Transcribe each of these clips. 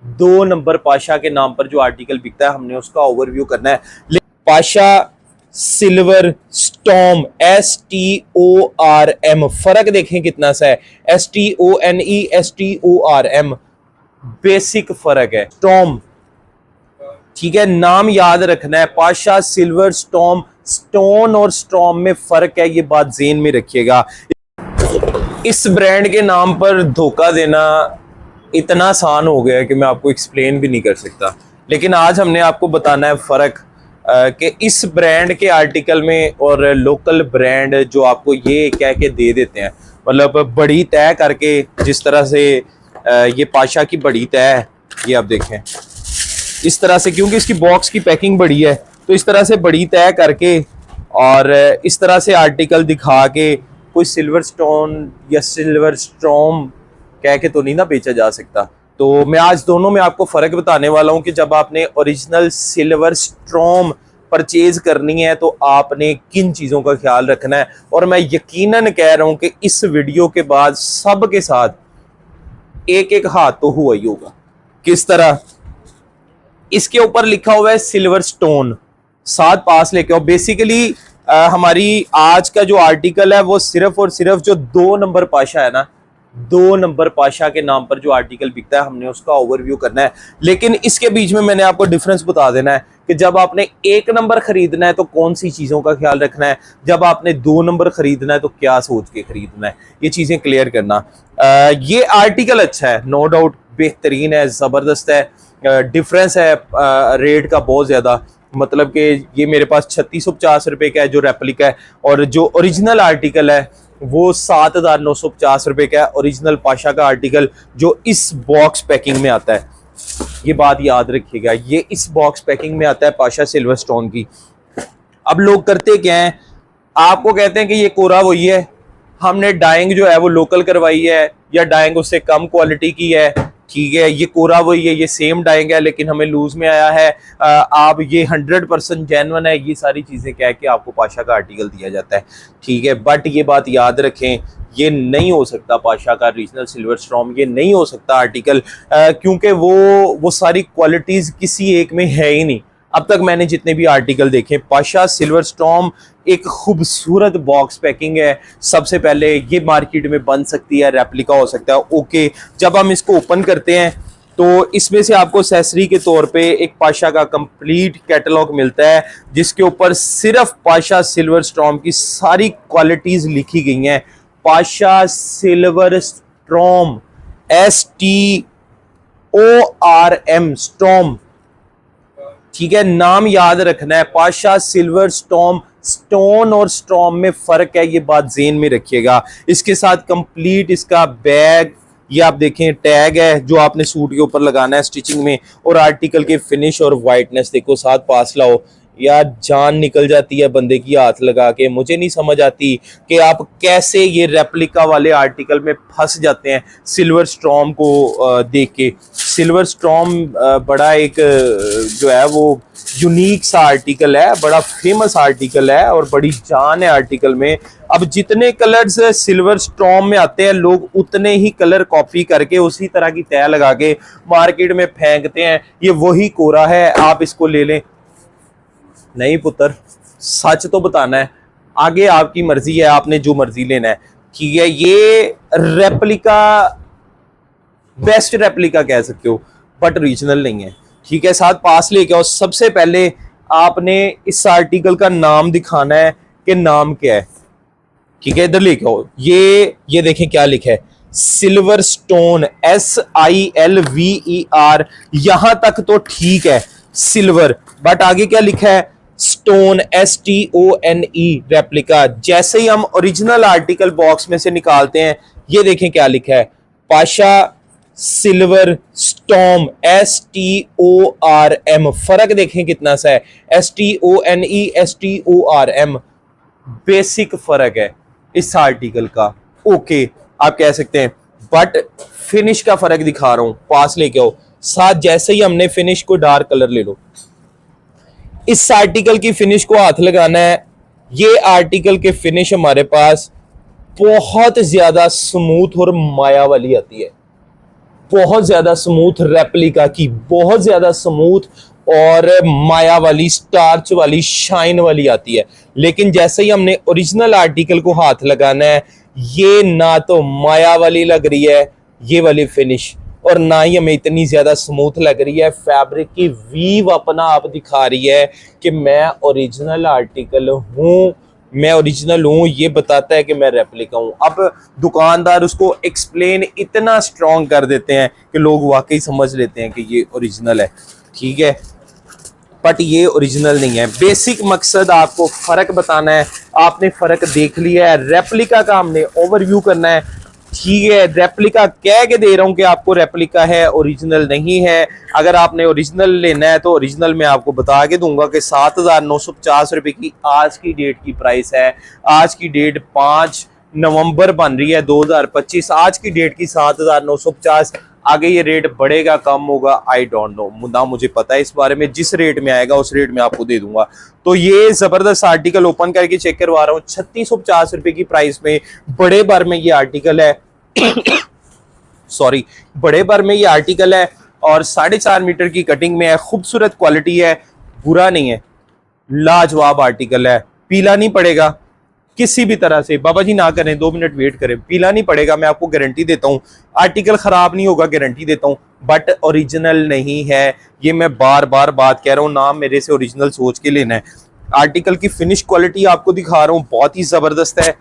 दो नंबर पाशा के नाम पर जो आर्टिकल बिकता है हमने उसका ओवरव्यू करना है। पाशा सिल्वर स्टॉर्म STORM, फर्क देखें कितना सा है। STONE STORM बेसिक फर्क है। स्टॉर्म, ठीक है, नाम याद रखना है। पाशा सिल्वर स्टॉर्म, स्टोन और स्टॉर्म में फर्क है, ये बात ज़हन में रखिएगा। इस ब्रांड के नाम पर धोखा देना इतना आसान हो गया है कि मैं आपको एक्सप्लेन भी नहीं कर सकता, लेकिन आज हमने आपको बताना है फ़र्क कि इस ब्रांड के आर्टिकल में और लोकल ब्रांड जो आपको ये कह के दे देते हैं, मतलब बड़ी तय करके, जिस तरह से ये पाशा की बड़ी तय है, ये आप देखें इस तरह से, क्योंकि इसकी बॉक्स की पैकिंग बड़ी है तो इस तरह से बड़ी तय करके और इस तरह से आर्टिकल दिखा के कोई सिल्वर स्टोन या सिल्वर स्टॉर्म कह के तो नहीं ना बेचा जा सकता। तो मैं आज दोनों में आपको फ़र्क बताने वाला हूं कि जब आपने ओरिजिनल सिल्वर स्टॉर्म परचेज करनी है तो आपने किन चीज़ों का ख्याल रखना है। और मैं यकीनन कह रहा हूं कि इस वीडियो के बाद सब के साथ एक एक हाथ तो हुआ ही होगा। किस तरह? इसके ऊपर लिखा हुआ है सिल्वर स्टोन, साथ पास लेके आओ। बेसिकली हमारी आज का जो आर्टिकल है वो सिर्फ और सिर्फ जो 2 नंबर पाशा है ना, 2 नंबर पाशा के नाम पर जो आर्टिकल बिकता है हमने उसका ओवरव्यू करना है। लेकिन इसके बीच में मैंने आपको डिफरेंस बता देना है कि जब आपने 1 नंबर खरीदना है तो कौन सी चीज़ों का ख्याल रखना है, जब आपने 2 नंबर खरीदना है तो क्या सोच के खरीदना है, ये चीज़ें क्लियर करना। ये आर्टिकल अच्छा है, नो डाउट बेहतरीन है, ज़बरदस्त है। डिफरेंस है रेट का बहुत ज़्यादा, मतलब कि ये मेरे पास 3650 रुपये का है जो रेप्लिका है, और जो ओरिजिनल आर्टिकल है वो 7950 रुपये का है, ओरिजिनल पाशा का आर्टिकल जो इस बॉक्स पैकिंग में आता है। ये बात याद रखिएगा, ये इस बॉक्स पैकिंग में आता है पाशा सिल्वर स्टोन की। अब लोग करते क्या हैं, आपको कहते हैं कि ये कोरा वही है, हमने डाइंग जो है वो लोकल करवाई है या डाइंग उससे कम क्वालिटी की है, ठीक है, ये कोरा वही है, ये सेम डाइंग है लेकिन हमें लूज में आया है, आप ये 100% जेन्युइन है, ये सारी चीज़ें कह के आपको पाशा का आर्टिकल दिया जाता है, ठीक है। बट ये बात याद रखें, ये नहीं हो सकता पाशा का रीजनल सिल्वर स्टॉर्म, ये नहीं हो सकता आर्टिकल, क्योंकि वो सारी क्वालिटीज़ किसी एक में है ही नहीं। अब तक मैंने जितने भी आर्टिकल देखे, पाशा सिल्वर स्टॉर्म एक खूबसूरत बॉक्स पैकिंग है। सबसे पहले ये मार्केट में बन सकती है, रेप्लिका हो सकता है, ओके। जब हम इसको ओपन करते हैं तो इसमें से आपको एक्सेसरी के तौर पे एक पाशा का कंप्लीट कैटलॉग मिलता है जिसके ऊपर सिर्फ पाशा सिल्वर स्टॉर्म की सारी क्वालिटीज़ लिखी गई हैं। Pasha silver storm STORM storm, ठीक है, नाम याद रखना है। पाशा सिल्वर स्टॉर्म, स्टोन और स्टॉर्म में फर्क है, ये बात ज़हन में रखिएगा। इसके साथ कंप्लीट इसका बैग, ये आप देखें टैग है जो आपने सूट के ऊपर लगाना है स्टिचिंग में, और आर्टिकल के फिनिश और वाइटनेस देखो, साथ पास लाओ यार, जान निकल जाती है बंदे की हाथ लगा के। मुझे नहीं समझ आती कि आप कैसे ये रेप्लिका वाले आर्टिकल में फंस जाते हैं सिल्वर स्टॉर्म को देख के। सिल्वर स्टॉर्म बड़ा एक जो है वो यूनिक सा आर्टिकल है, बड़ा फेमस आर्टिकल है और बड़ी जान है आर्टिकल में। अब जितने कलर्स सिल्वर स्टॉर्म में आते हैं लोग उतने ही कलर कॉपी करके उसी तरह की तय लगा के मार्केट में फेंकते हैं, ये वही कोरा है आप इसको ले लें। नहीं पुत्र, सच तो बताना है, आगे आपकी मर्जी है, आपने जो मर्जी लेना है, ठीक है। ये रेप्लिका, बेस्ट रेप्लिका कह सकते हो, बट रीजनल नहीं है, ठीक है। साथ पास लेके आओ। सबसे पहले आपने इस आर्टिकल का नाम दिखाना है कि नाम क्या है, ठीक है, इधर लेके आओ। ये देखें क्या लिखा है, सिल्वर स्टोन SILVER, यहां तक तो ठीक है सिल्वर, बट आगे क्या लिखा है, स्टोन STONE रेप्लिका। जैसे ही हम ओरिजिनल आर्टिकल बॉक्स में से निकालते हैं, ये देखें क्या लिखा है, पाशा सिल्वर स्टॉर्म STORM, फर्क देखें कितना सा है, STONE STORM बेसिक फर्क है इस आर्टिकल का, ओके आप कह सकते हैं, बट फिनिश का फर्क दिखा रहा हूं, पास लेके आओ। साथ जैसे ही हमने फिनिश को डार्क कलर ले लो, इस आर्टिकल की फिनिश को हाथ लगाना है, ये आर्टिकल के फिनिश हमारे पास बहुत ज्यादा स्मूथ और माया वाली आती है, बहुत ज्यादा स्मूथ रेप्लिका की, बहुत ज्यादा स्मूथ और माया वाली, स्टार्च वाली, शाइन वाली आती है। लेकिन जैसे ही हमने ओरिजिनल आर्टिकल को हाथ लगाना है, ये ना तो माया वाली लग रही है ये वाली फिनिश, और ना ही हमें इतनी ज्यादा स्मूथ लग रही है। फैब्रिक की वीव अपना आप दिखा रही है कि मैं ओरिजिनल आर्टिकल हूँ, मैं ओरिजिनल हूँ, ये बताता है कि मैं रेप्लिका हूँ। अब दुकानदार उसको एक्सप्लेन इतना स्ट्रॉन्ग कर देते हैं कि लोग वाकई समझ लेते हैं कि ये ओरिजिनल है, ठीक है, बट ये ओरिजिनल नहीं है। बेसिक मकसद आपको फर्क बताना है, आपने फर्क देख लिया है। रेप्लिका का हमने ओवरव्यू करना है, ठीक है। रेप्लिका कह के दे रहा हूं कि आपको रेप्लिका है, ओरिजिनल नहीं है। अगर आपने ओरिजिनल लेना है तो ओरिजिनल मैं आपको बता के दूंगा कि 7,950 रुपए की आज की डेट की प्राइस है। आज की डेट 5 नवंबर बन रही है 2025। आज की डेट की 7,950। आगे ये रेट बढ़ेगा कम होगा आई डोंट नो, ना मुझे पता है इस बारे में। जिस रेट में आएगा उस रेट में आपको दे दूंगा। तो ये जबरदस्त आर्टिकल ओपन करके चेक करवा रहा हूँ 3650 रुपए की प्राइस में। बड़े बार में ये आर्टिकल है सॉरी, बड़े बार में ये आर्टिकल है और 4.5 मीटर की कटिंग में है। खूबसूरत क्वालिटी है, बुरा नहीं है, लाजवाब आर्टिकल है। पीला नहीं पड़ेगा किसी भी तरह से। बाबा जी ना करें, 2 मिनट वेट करें, पीला नहीं पड़ेगा, मैं आपको गारंटी देता हूँ। आर्टिकल खराब नहीं होगा, गारंटी देता हूँ, बट ओरिजिनल नहीं है। ये मैं बार बार बात कह रहा हूँ, ना मेरे से ओरिजिनल सोच के लेना है। आर्टिकल की फिनिश क्वालिटी आपको दिखा रहा हूँ, बहुत ही जबरदस्त है।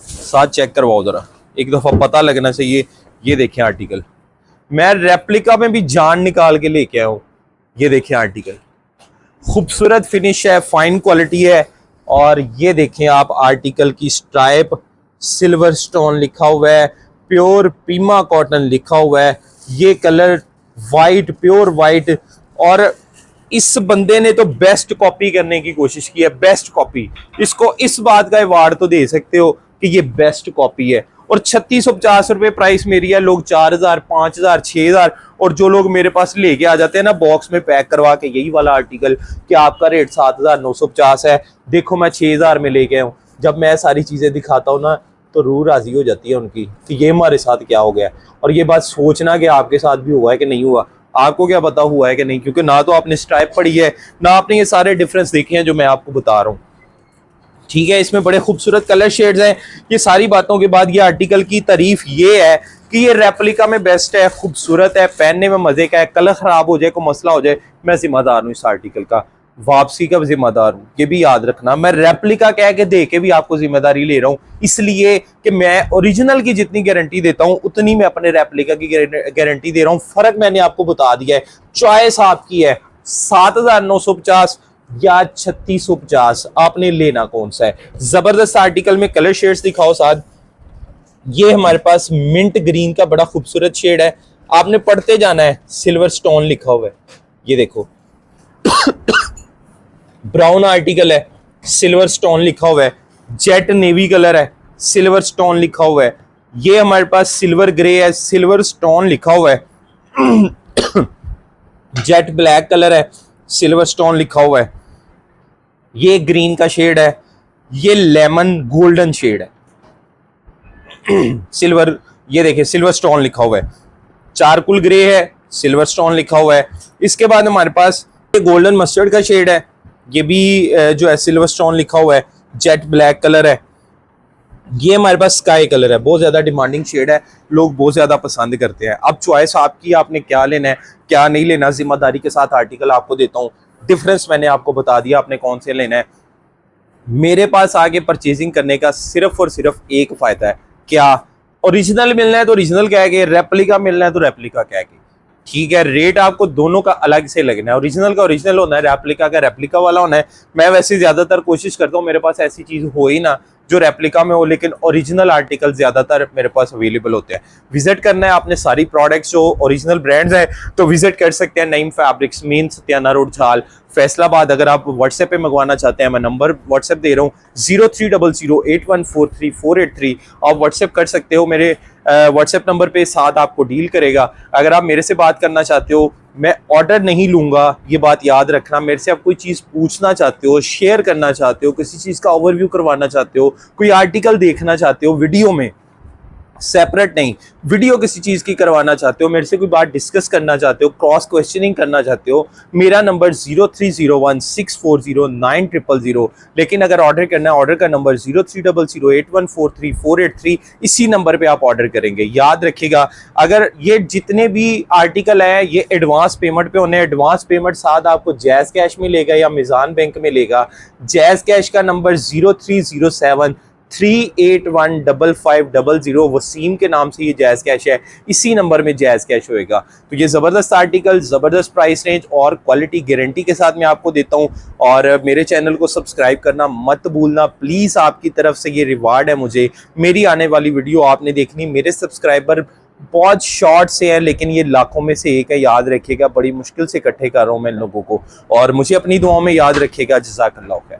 साथ चेक करवाओ जरा, एक दफा पता लगना चाहिए। ये देखें आर्टिकल, मैं रेप्लिका में भी जान निकाल के लेके आया हूँ। ये देखें आर्टिकल, खूबसूरत फिनिश है, फाइन क्वालिटी है। और ये देखें आप आर्टिकल की स्ट्राइप, सिल्वर स्टोन लिखा हुआ है, प्योर पीमा कॉटन लिखा हुआ है। ये कलर वाइट, प्योर वाइट। और इस बंदे ने तो बेस्ट कॉपी करने की कोशिश की है, बेस्ट कॉपी। इसको इस बात का अवार्ड तो दे सकते हो कि ये बेस्ट कॉपी है। और 3650 रुपए प्राइस मेरी है। लोग 4000, 5000, 6000, और जो लोग मेरे पास लेके आ जाते हैं ना बॉक्स में पैक करवा के यही वाला आर्टिकल कि आपका रेट 7950 है, देखो मैं 6000 में लेके आया हूँ। जब मैं सारी चीजें दिखाता हूँ ना तो रूह राजी हो जाती है उनकी कि ये हमारे साथ क्या हो गया। और ये बात सोचना कि आपके साथ भी हुआ है कि नहीं हुआ, आपको क्या पता हुआ है कि नहीं, क्योंकि ना तो आपने स्ट्राइप पढ़ी है, ना आपने ये सारे डिफरेंस देखे हैं जो मैं आपको बता रहा हूँ, ठीक है। इसमें बड़े खूबसूरत कलर शेड्स हैं। ये सारी बातों के बाद ये आर्टिकल की तारीफ ये है कि ये रेप्लिका में बेस्ट है, खूबसूरत है, पहनने में मजे का है। कलर खराब हो जाए, कोई मसला हो जाए, मैं जिम्मेदार हूँ इस आर्टिकल का, वापसी का जिम्मेदार हूँ, ये भी याद रखना। मैं रेप्लिका कह के दे के भी आपको जिम्मेदारी ले रहा हूँ, इसलिए कि मैं ओरिजिनल की जितनी गारंटी देता हूँ उतनी मैं अपने रेप्लिका की गारंटी दे रहा हूँ। फर्क मैंने आपको बता दिया है, चॉइस आपकी है। 7950 या 3650, आपने लेना कौन सा है। जबरदस्त आर्टिकल में कलर शेड्स दिखाओ साथ। ये हमारे पास मिंट ग्रीन का बड़ा खूबसूरत शेड है, आपने पढ़ते जाना है। सिल्वर स्टोन लिखा हुआ है, ये देखो ब्राउन आर्टिकल है, सिल्वर स्टोन लिखा हुआ है। जेट नेवी कलर है, सिल्वर स्टोन लिखा हुआ है। ये हमारे पास सिल्वर ग्रे है, सिल्वर स्टोन लिखा हुआ है। जेट ब्लैक कलर है, सिल्वर स्टोन लिखा हुआ है। ये ग्रीन का शेड है, ये लेमन गोल्डन शेड है। सिल्वर, ये देखिए सिल्वर स्टोन लिखा हुआ है। चारकुल ग्रे है, सिल्वर स्टोन लिखा हुआ है। इसके बाद हमारे पास ये गोल्डन मस्टर्ड का शेड है, ये भी जो है सिल्वर स्टोन लिखा हुआ है। जेट ब्लैक कलर है। ये हमारे पास स्काई कलर है, बहुत ज्यादा डिमांडिंग शेड है, लोग बहुत ज्यादा पसंद करते हैं। अब चॉइस आपकी, आपने क्या लेना है क्या नहीं लेना, जिम्मेदारी के साथ आर्टिकल आपको देता हूँ। डिफरेंस मैंने आपको बता दिया, आपने कौन से लेना है। मेरे पास आगे परचेजिंग करने का सिर्फ और सिर्फ एक फायदा है, क्या, ओरिजिनल मिलना है तो ओरिजिनल कह के, रेप्लिका मिलना है तो रेप्लिका कह के, ठीक है। रेट आपको दोनों का अलग से लगना है, ओरिजिनल का ओरिजिनल होना है, रेप्लिका का रेप्लिका वाला होना है। मैं वैसे ज्यादातर कोशिश करता हूँ मेरे पास ऐसी चीज हो ही ना जो रेप्लिका में हो, लेकिन ओरिजिनल आर्टिकल ज्यादातर मेरे पास अवेलेबल होते हैं। विजिट करना है आपने सारी प्रोडक्ट्स जो ओरिजिनल ब्रांड्स हैं तो विजिट कर सकते हैं। नईम फैब्रिक्स, मेन सत्याना रोड, झाल, फैसलाबाद। अगर आप व्हाट्सएप पे मंगवाना चाहते हैं, मैं नंबर व्हाट्सएप दे रहा हूँ 0300814348 आप व्हाट्सएप कर सकते हो। मेरे व्हाट्सएप नंबर पे साथ आपको डील करेगा। अगर आप मेरे से बात करना चाहते हो, मैं ऑर्डर नहीं लूंगा, ये बात याद रखना। मेरे से आप कोई चीज पूछना चाहते हो, शेयर करना चाहते हो, किसी चीज का ओवरव्यू करवाना चाहते हो, कोई आर्टिकल देखना चाहते हो वीडियो में, सेपरेट नहीं। वीडियो किसी चीज़ की करवाना चाहते हो, मेरे से कोई बात डिस्कस करना चाहते हो, क्रॉस क्वेश्चनिंग करना चाहते हो, मेरा नंबर 0301640900। लेकिन अगर ऑर्डर करना है, ऑर्डर का नंबर 0300814348 इसी नंबर पे आप ऑर्डर करेंगे। याद रखिएगा, अगर ये जितने भी आर्टिकल हैं ये एडवांस पेमेंट पे होने, एडवांस पेमेंट साथ आपको जैज़ कैश में लेगा या मिजान बैंक में लेगा। जैज़ कैश का नंबर 030738155500, वसीम के नाम से ये जैज़ कैश है, इसी नंबर में जैज़ कैश होएगा। तो ये ज़बरदस्त आर्टिकल, ज़बरदस्त प्राइस रेंज और क्वालिटी गारंटी के साथ मैं आपको देता हूँ। और मेरे चैनल को सब्सक्राइब करना मत भूलना प्लीज़, आपकी तरफ से ये रिवार्ड है मुझे। मेरी आने वाली वीडियो आपने देखनी। मेरे सब्सक्राइबर बहुत शॉर्ट से है लेकिन ये लाखों में से एक है, याद रखिएगा। बड़ी मुश्किल से इकट्ठे कर रहा हूँ मैं इन लोगों को, और मुझे अपनी दुआओं में याद रखिएगा। जज़ाकल्लाह खैर।